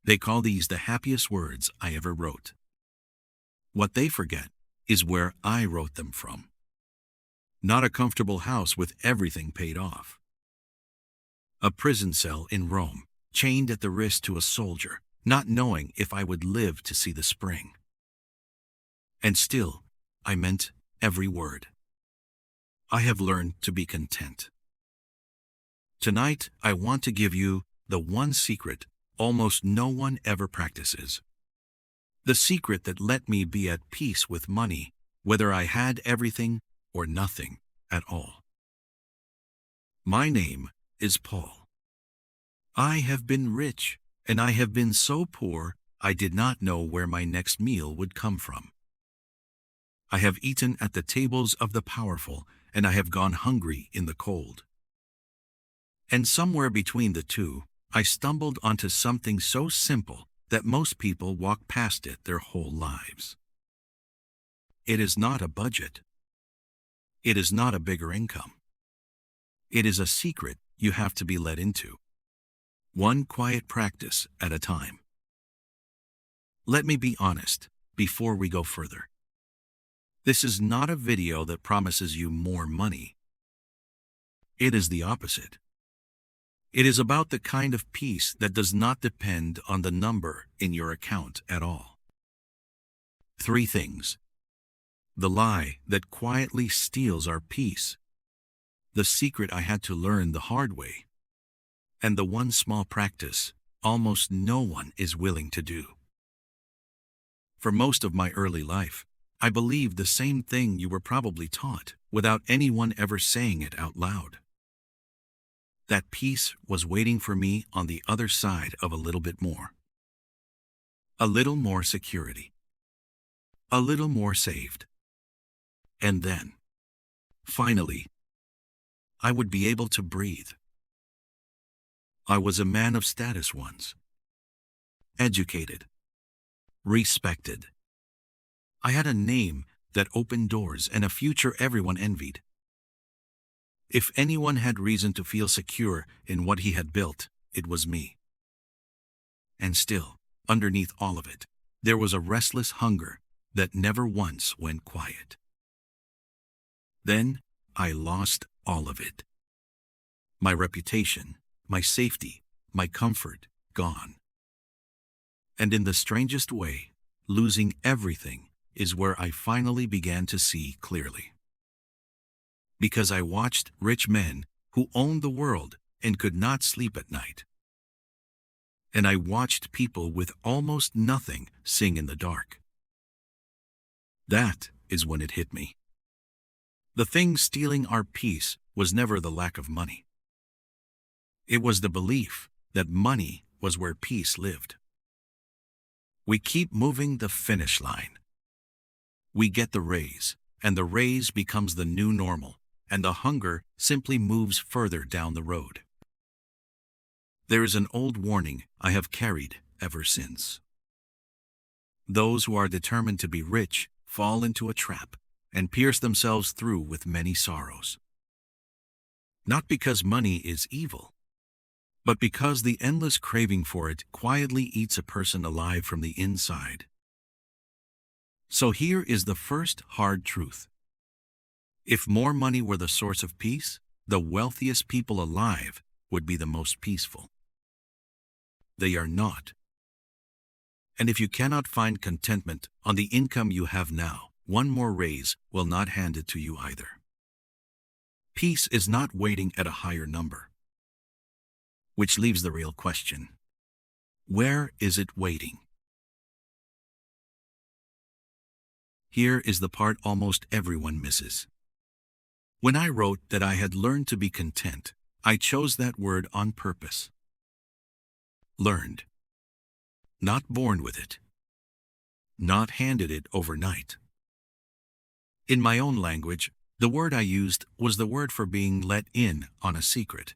They call these the happiest words I ever wrote. What they forget is where I wrote them from. Not a comfortable house with everything paid off. A prison cell in Rome, chained at the wrist to a soldier, not knowing if I would live to see the spring. And still, I meant every word. I have learned to be content. Tonight, I want to give you the one secret almost no one ever practices. The secret that let me be at peace with money, whether I had everything or nothing at all. My name is Paul. I have been rich, and I have been so poor I did not know where my next meal would come from. I have eaten at the tables of the powerful, and I have gone hungry in the cold. And somewhere between the two, I stumbled onto something so simple that most people walk past it their whole lives. It is not a budget. It is not a bigger income. It is a secret you have to be let into. One quiet practice at a time. Let me be honest before we go further. This is not a video that promises you more money. It is the opposite. It is about the kind of peace that does not depend on the number in your account at all. 3 things. The lie that quietly steals our peace. The secret I had to learn the hard way. And the one small practice almost no one is willing to do. For most of my early life, I believed the same thing you were probably taught without anyone ever saying it out loud. That peace was waiting for me on the other side of a little bit more. A little more security. A little more saved. And then, finally, I would be able to breathe. I was a man of status once. Educated. Respected. I had a name that opened doors and a future everyone envied. If anyone had reason to feel secure in what he had built, it was me. And still, underneath all of it, there was a restless hunger that never once went quiet. Then, I lost all of it. My reputation, my safety, my comfort, gone. And in the strangest way, losing everything is where I finally began to see clearly. Because I watched rich men who owned the world and could not sleep at night. And I watched people with almost nothing sing in the dark. That is when it hit me. The thing stealing our peace was never the lack of money. It was the belief that money was where peace lived. We keep moving the finish line. We get the raise, and the raise becomes the new normal. And the hunger simply moves further down the road. There is an old warning I have carried ever since. Those who are determined to be rich fall into a trap and pierce themselves through with many sorrows. Not because money is evil, but because the endless craving for it quietly eats a person alive from the inside. So here is the first hard truth. If more money were the source of peace, the wealthiest people alive would be the most peaceful. They are not. And if you cannot find contentment on the income you have now, one more raise will not hand it to you either. Peace is not waiting at a higher number. Which leaves the real question. Where is it waiting? Here is the part almost everyone misses. When I wrote that I had learned to be content, I chose that word on purpose. Learned. Not born with it. Not handed it overnight. In my own language, the word I used was the word for being let in on a secret.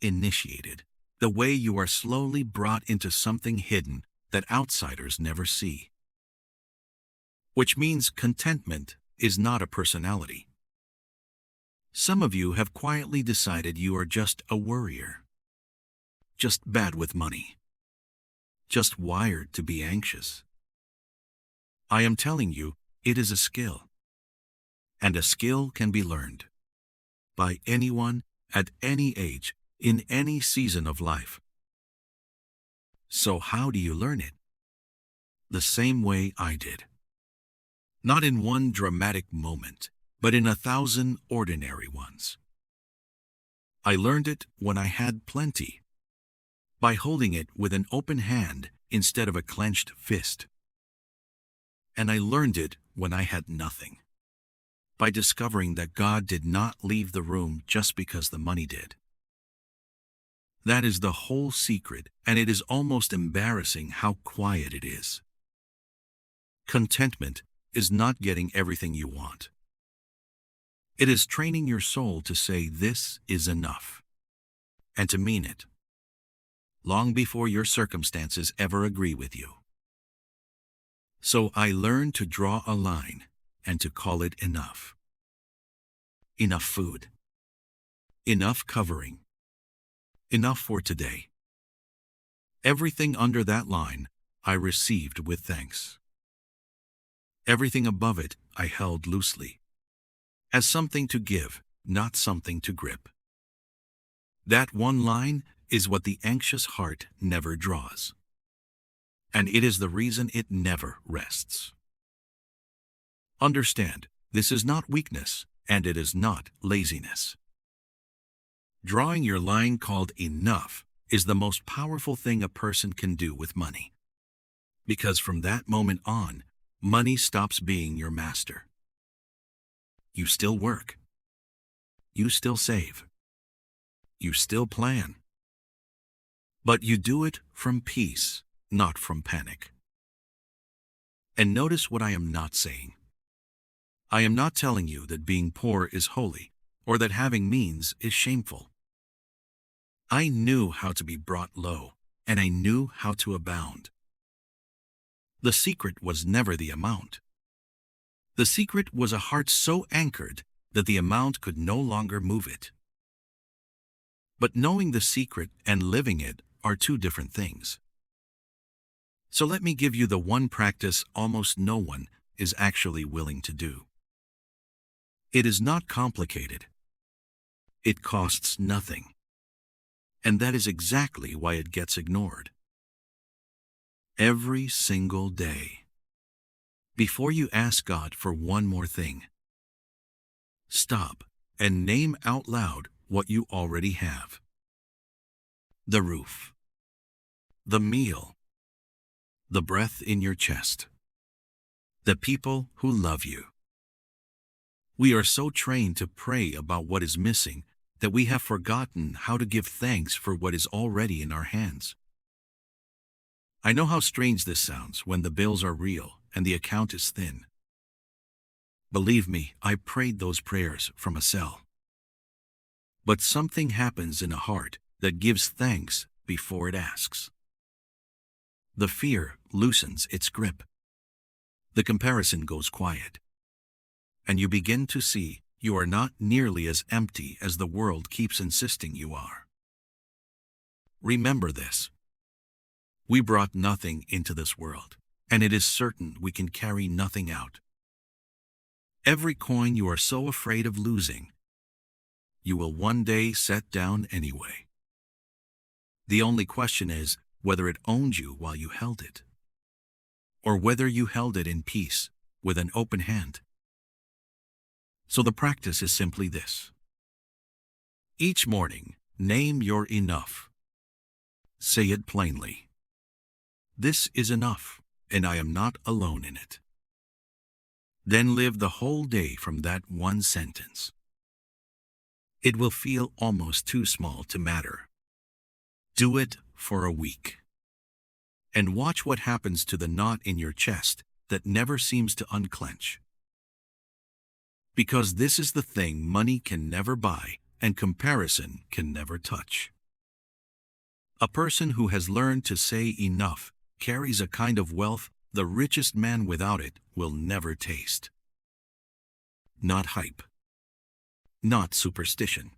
Initiated. The way you are slowly brought into something hidden that outsiders never see. Which means contentment is not a personality. Some of you have quietly decided you are just a worrier. Just bad with money. just wired to be anxious. I am telling you, it is a skill. And a skill can be learned by anyone at any age, in any season of life. So how do you learn it? The same way I did. Not in one dramatic moment, but in 1,000 ordinary ones. I learned it when I had plenty, by holding it with an open hand instead of a clenched fist. And I learned it when I had nothing, by discovering that God did not leave the room just because the money did. That is the whole secret, and it is almost embarrassing how quiet it is. Contentment is not getting everything you want. It is training your soul to say this is enough, and to mean it, long before your circumstances ever agree with you. So I learned to draw a line and to call it enough. Enough food. Enough covering. Enough for today. Everything under that line I received with thanks. Everything above it I held loosely, as something to give, not something to grip. That one line is what the anxious heart never draws. And it is the reason it never rests. Understand, this is not weakness, and it is not laziness. Drawing your line called enough is the most powerful thing a person can do with money. Because from that moment on, money stops being your master. You still work. You still save. You still plan. But you do it from peace, not from panic. And notice what I am not saying. I am not telling you that being poor is holy, or that having means is shameful. I knew how to be brought low, and I knew how to abound. The secret was never the amount. The secret was a heart so anchored that the amount could no longer move it. But knowing the secret and living it are two different things. So let me give you the one practice almost no one is actually willing to do. It is not complicated. It costs nothing. And that is exactly why it gets ignored. Every single day, before you ask God for one more thing, stop and name out loud what you already have. The roof, the meal, the breath in your chest, the people who love you. We are so trained to pray about what is missing that we have forgotten how to give thanks for what is already in our hands. I know how strange this sounds when the bills are real and the account is thin. Believe me, I prayed those prayers from a cell. But something happens in a heart that gives thanks before it asks. The fear loosens its grip. The comparison goes quiet. And you begin to see you are not nearly as empty as the world keeps insisting you are. Remember this. We brought nothing into this world, and it is certain we can carry nothing out. Every coin you are so afraid of losing, you will one day set down anyway. The only question is whether it owned you while you held it, or whether you held it in peace with an open hand. So the practice is simply this. Each morning, name your enough. Say it plainly. This is enough, and I am not alone in it. Then live the whole day from that one sentence. It will feel almost too small to matter. Do it for a week. And watch what happens to the knot in your chest that never seems to unclench. Because this is the thing money can never buy and comparison can never touch. A person who has learned to say enough carries a kind of wealth the richest man without it will never taste. Not hype. Not superstition.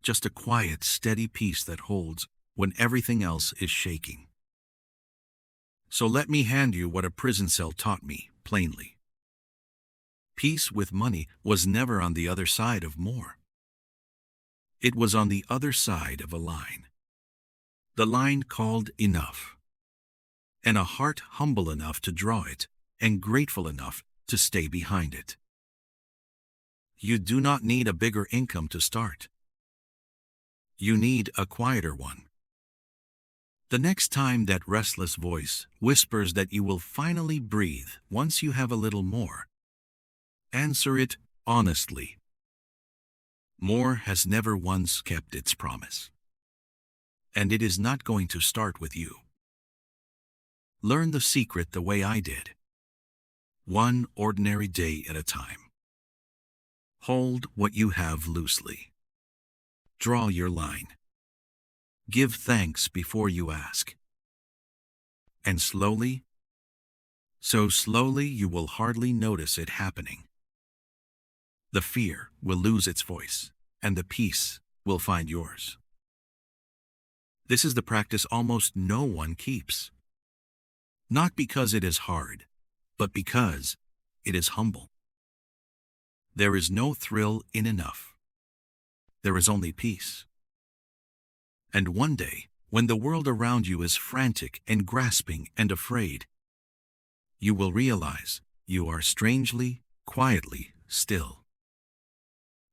Just a quiet, steady peace that holds when everything else is shaking. So let me hand you what a prison cell taught me, plainly. Peace with money was never on the other side of more. It was on the other side of a line. The line called enough. And a heart humble enough to draw it, and grateful enough to stay behind it. You do not need a bigger income to start. You need a quieter one. The next time that restless voice whispers that you will finally breathe once you have a little more, answer it honestly. More has never once kept its promise. And it is not going to start with you. Learn the secret the way I did. One ordinary day at a time. Hold what you have loosely. Draw your line. Give thanks before you ask. And slowly, so slowly you will hardly notice it happening. The fear will lose its voice, and the peace will find yours. This is the practice almost no one keeps. Not because it is hard, but because it is humble. There is no thrill in enough. There is only peace. And one day, when the world around you is frantic and grasping and afraid, you will realize you are strangely, quietly still.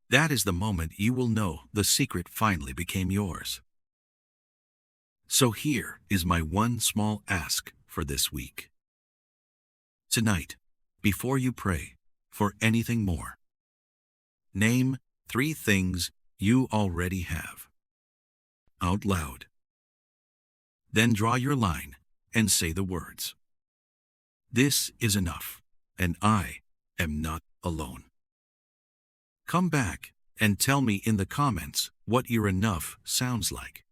That is the moment you will know the secret finally became yours. So here is my one small ask for this week. Tonight, before you pray for anything more, name 3 things you already have. Out loud. Then draw your line and say the words. This is enough, and I am not alone. Come back and tell me in the comments what your enough sounds like.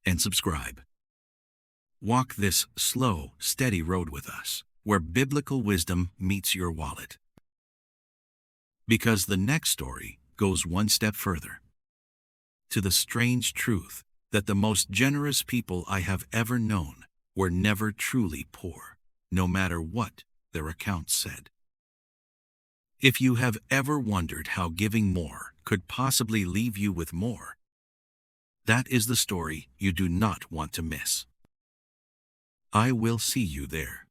And subscribe. Walk this slow, steady road with us, where biblical wisdom meets your wallet. Because the next story goes one step further. To the strange truth that the most generous people I have ever known were never truly poor, no matter what their accounts said. If you have ever wondered how giving more could possibly leave you with more, that is the story you do not want to miss. I will see you there.